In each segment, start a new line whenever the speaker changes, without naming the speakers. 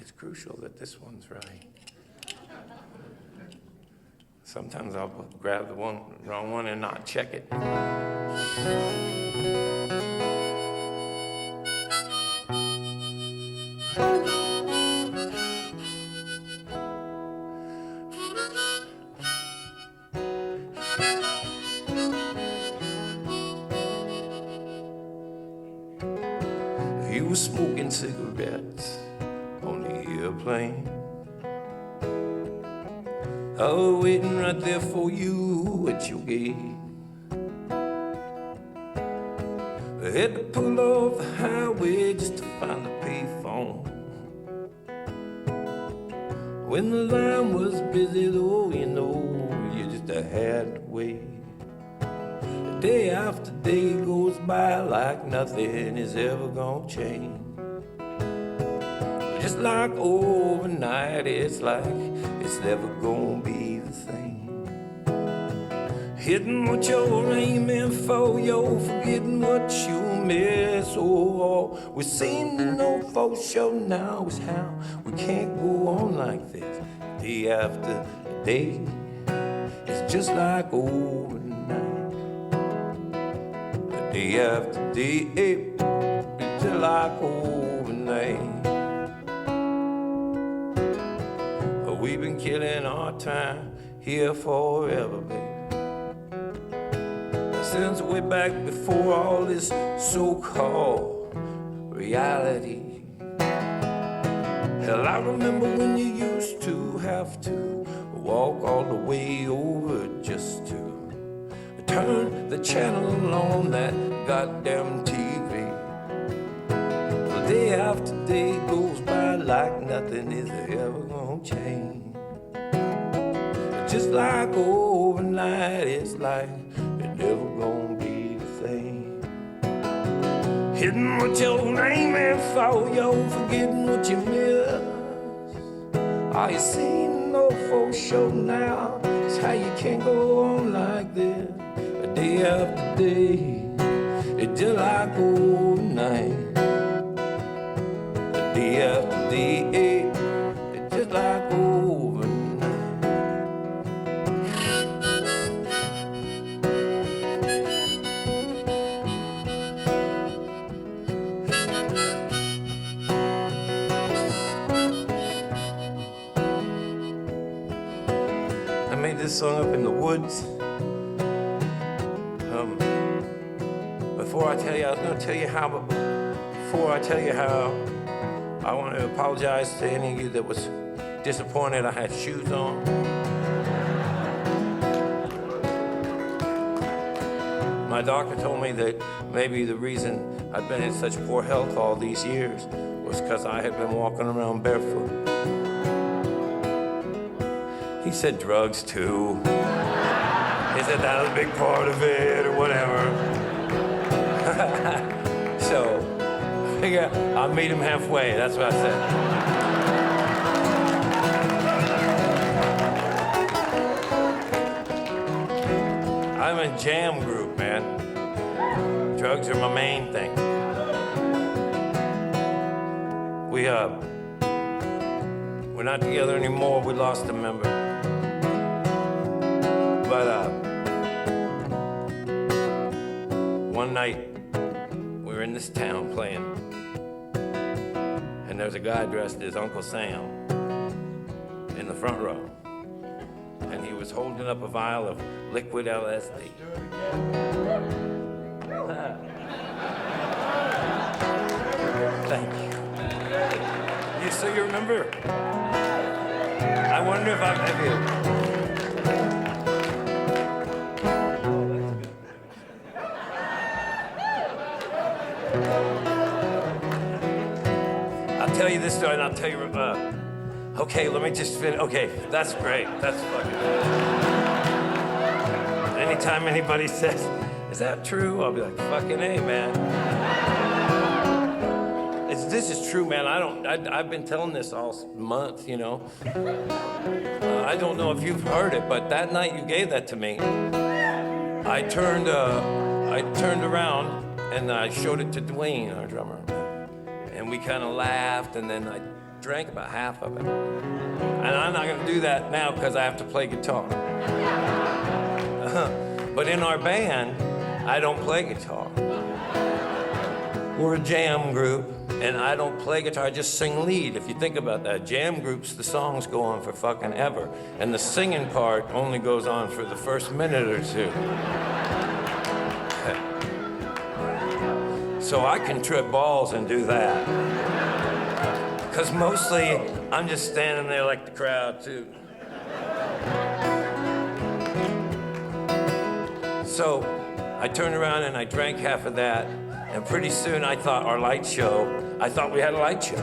it's crucial that this one's right. Sometimes I'll grab the wrong one and not check it. He was smoking cigarettes on the airplane. I was waiting right there for you at your gate. I had to pull off the highway just to find a payphone. When the line was busy, though, you know, you just had to wait. Day after day goes by like nothing is ever gonna change. Just like overnight, it's like it's never gonna be the same. Hitting what you're aiming for, you're forgetting what you miss. Oh, all we seem to know for sure now is how we can't go on like this. Day after day, it's just like overnight. Day after day, it's just like overnight. We've been killing our time here forever, baby. Since way back before all this so-called reality. Hell, I remember when you used to have to walk all the way over just to turn the channel on that goddamn TV. Well, day after day goes by like nothing is ever gonna change. Just like overnight, it's like it's never gonna be the same. Hitting what you're aiming for, you're forgetting what you missed. All you seem to know for sure now is how you can't go on like this. Day after day, it's just like overnight. Day after day, it's just like overnight. I made this song up in the woods. Before I tell you, I was going to tell you how, but before I tell you how, I want to apologize to any of you that was disappointed I had shoes on. My doctor told me that maybe the reason I've been in such poor health all these years was because I had been walking around barefoot. He said drugs too. He said that was a big part of it or whatever. So, I figure I'll meet him halfway. That's what I said. I'm in jam group, man. Drugs are my main thing. We're not together anymore. We lost a member. But one night, we were in this town playing, and there's a guy dressed as Uncle Sam in the front row, and he was holding up a vial of liquid LSD. Thank you. So you remember? I wonder if I've met you. I'll tell you this story, and I'll tell you, okay, let me just finish. Okay, that's great. That's fucking good. Anytime anybody says, is that true? I'll be like, fucking A, man. This is true, man. I've been telling this all month, you know. I don't know if you've heard it, but that night you gave that to me, I turned around and I showed it to Dwayne, our drummer. And we kind of laughed, and then drank about half of it. And I'm not gonna do that now because I have to play guitar. But in our band, I don't play guitar. We're a jam group, and I don't play guitar, I just sing lead. If you think about that, jam groups, the songs go on for fucking ever, and the singing part only goes on for the first minute or two. So I can trip balls and do that. Because mostly, I'm just standing there like the crowd, too. So I turned around and I drank half of that, and pretty soon I thought we had a light show.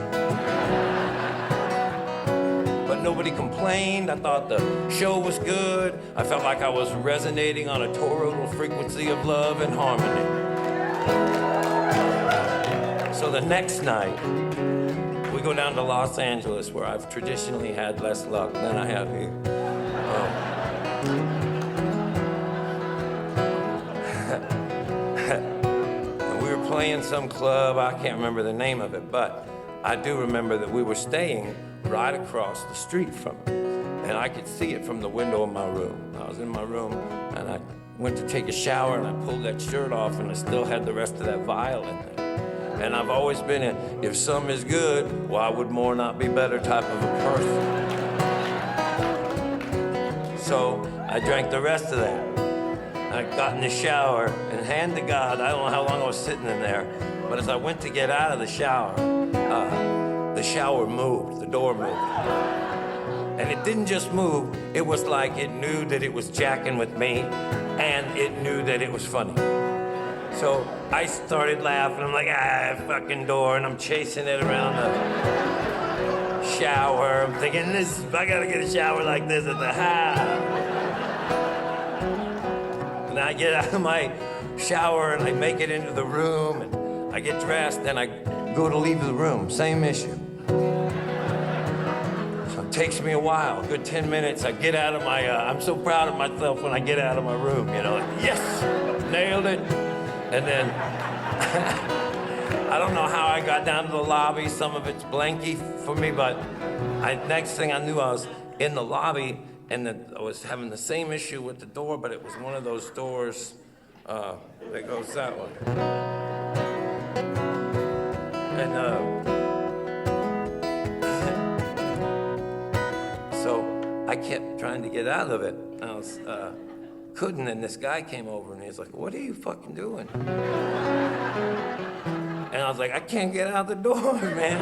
But nobody complained. I thought the show was good. I felt like I was resonating on a total frequency of love and harmony. So the next night, we go down to Los Angeles, where I've traditionally had less luck than I have here. We were playing some club, I can't remember the name of it, but I do remember that we were staying right across the street from it. And I could see it from the window of my room. I was in my room, and I went to take a shower, and I pulled that shirt off, and I still had the rest of that vial in there. And I've always been a, if some is good, why would more not be better type of a person. So I drank the rest of that. I got in the shower, and hand to God, I don't know how long I was sitting in there, but as I went to get out of the shower moved, the door moved. And it didn't just move, it was like it knew that it was jacking with me, and it knew that it was funny. So I started laughing. I'm like, fucking door, and I'm chasing it around the shower. I'm thinking, I gotta get a shower like this at the house. And I get out of my shower, and I make it into the room, and I get dressed, and I go to leave the room. Same issue. So it takes me a while, a good 10 minutes. I get out of my, I'm so proud of myself when I get out of my room, you know, like, yes, nailed it. And then, I don't know how I got down to the lobby. Some of it's blanky for me, but next thing I knew, I was in the lobby, and I was having the same issue with the door, but it was one of those doors that goes that way. And so I kept trying to get out of it. I was, couldn't, and this guy came over and he was like, what are you fucking doing? And I was like, I can't get out the door, man.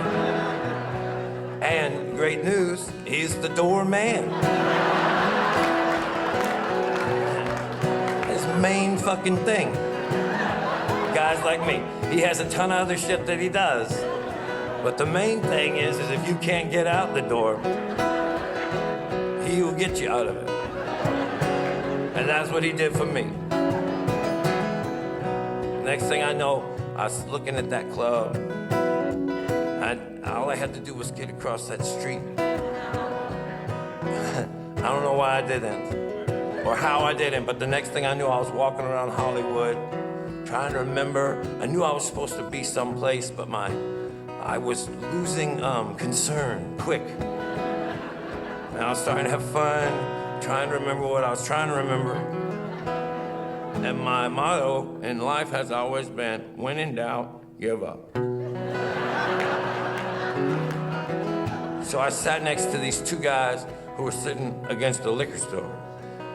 And great news, he's the door man. His main fucking thing. Guys like me, he has a ton of other shit that he does. But the main thing is if you can't get out the door, he will get you out of it. And that's what he did for me. Next thing I know, I was looking at that club, and all I had to do was get across that street. I don't know why I didn't, or how I didn't, but the next thing I knew, I was walking around Hollywood, trying to remember. I knew I was supposed to be someplace, but I was losing concern quick. And I was starting to have fun, trying to remember what I was trying to remember. And my motto in life has always been, when in doubt, give up. So I sat next to these two guys who were sitting against a liquor store,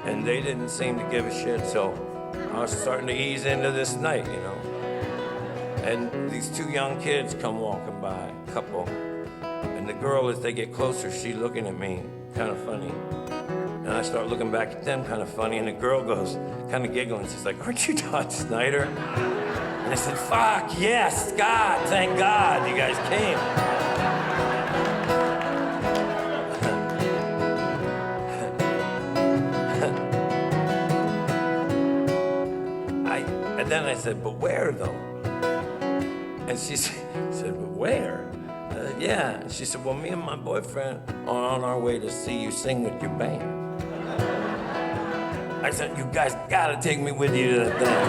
and they didn't seem to give a shit, so I was starting to ease into this night, you know. And these two young kids come walking by, a couple, and the girl, as they get closer, she's looking at me, kind of funny. And I start looking back at them, kind of funny, and the girl goes, kind of giggling. She's like, aren't you Todd Snider? And I said, fuck, yes, God, thank God you guys came. And then I said, but where, though? And she said, but where? Yeah. And she said, well, me and my boyfriend are on our way to see you sing with your band. I said, you guys gotta take me with you to the thing.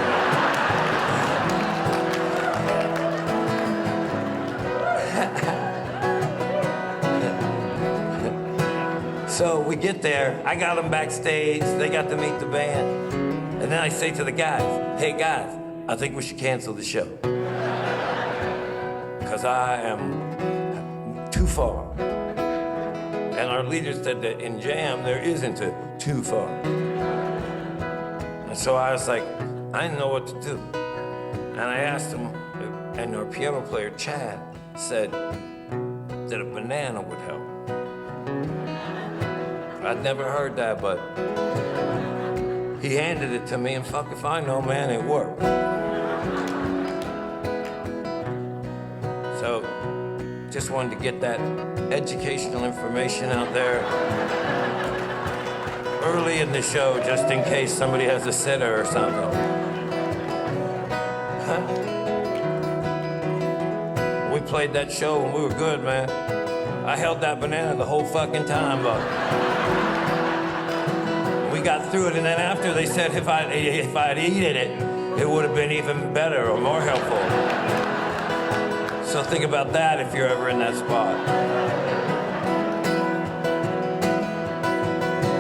So we get there, I got them backstage, they got to meet the band. And then I say to the guys, hey guys, I think we should cancel the show. Because I am too far. And our leader said that in jam, there isn't a too far. And so I was like, I didn't know what to do. And I asked him, and our piano player, Chad, said that a banana would help. I'd never heard that, but he handed it to me, and fuck if I know, man, it worked. So, just wanted to get that educational information out there early in the show, just in case somebody has a sitter or something. Huh? We played that show and we were good, man. I held that banana the whole fucking time, but we got through it, and then after they said if I'd eaten it, it would have been even better or more helpful. So think about that if you're ever in that spot.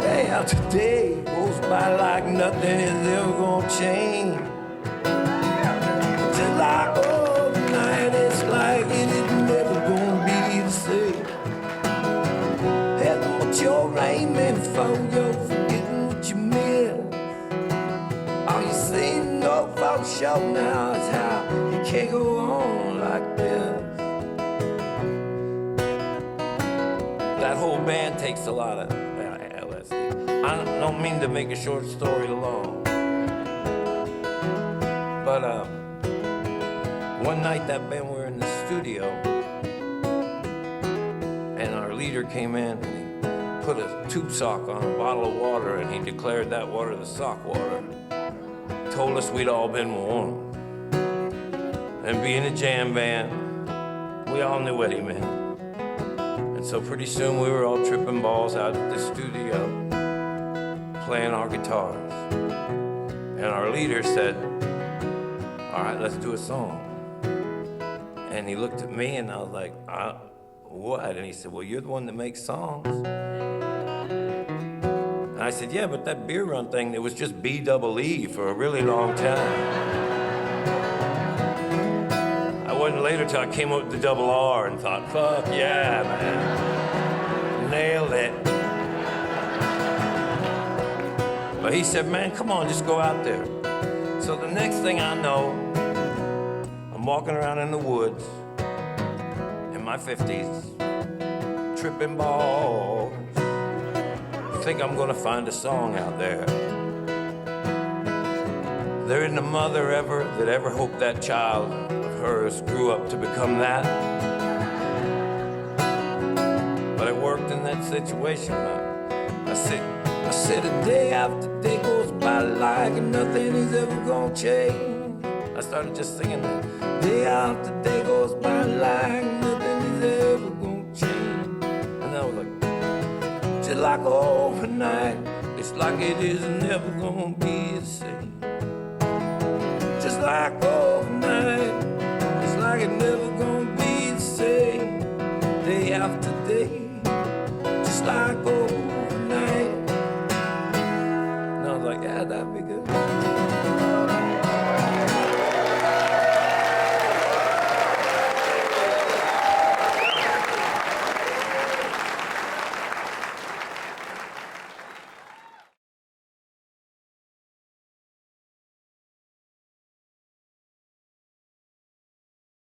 Day after day goes by like nothing is ever gonna change. Just like overnight, it's like it is never gonna be the same. And what you're aiming for, you're forgetting what you missed. All you see, no for sure now is how you can't go on like this. That whole band takes a lot of LSD. I don't mean to make a short story long, but one night that band were in the studio, and our leader came in and he put a tube sock on a bottle of water, and he declared that water the sock water. Told us we'd all been warned. And being a jam band, we all knew what he meant. And so pretty soon we were all tripping balls out at the studio, playing our guitars. And our leader said, all right, let's do a song. And he looked at me and I was like, what? And he said, well, you're the one that makes songs. And I said, yeah, but that beer run thing, it was just B-double-E for a really long time. I wasn't later till I came up with the double R and thought, fuck yeah, man. Nailed it. But he said, man, come on, just go out there. So the next thing I know, I'm walking around in the woods in my 50s, tripping balls. I think I'm gonna find a song out there. There isn't a mother ever that ever hoped that child of hers grew up to become that. But it worked in that situation. I said a day after day goes by like nothing is ever gonna change. I started just singing that. Day after day goes by like nothing is ever gonna change. And I was like, just like overnight, it's like it is never gonna be the same. Just like overnight.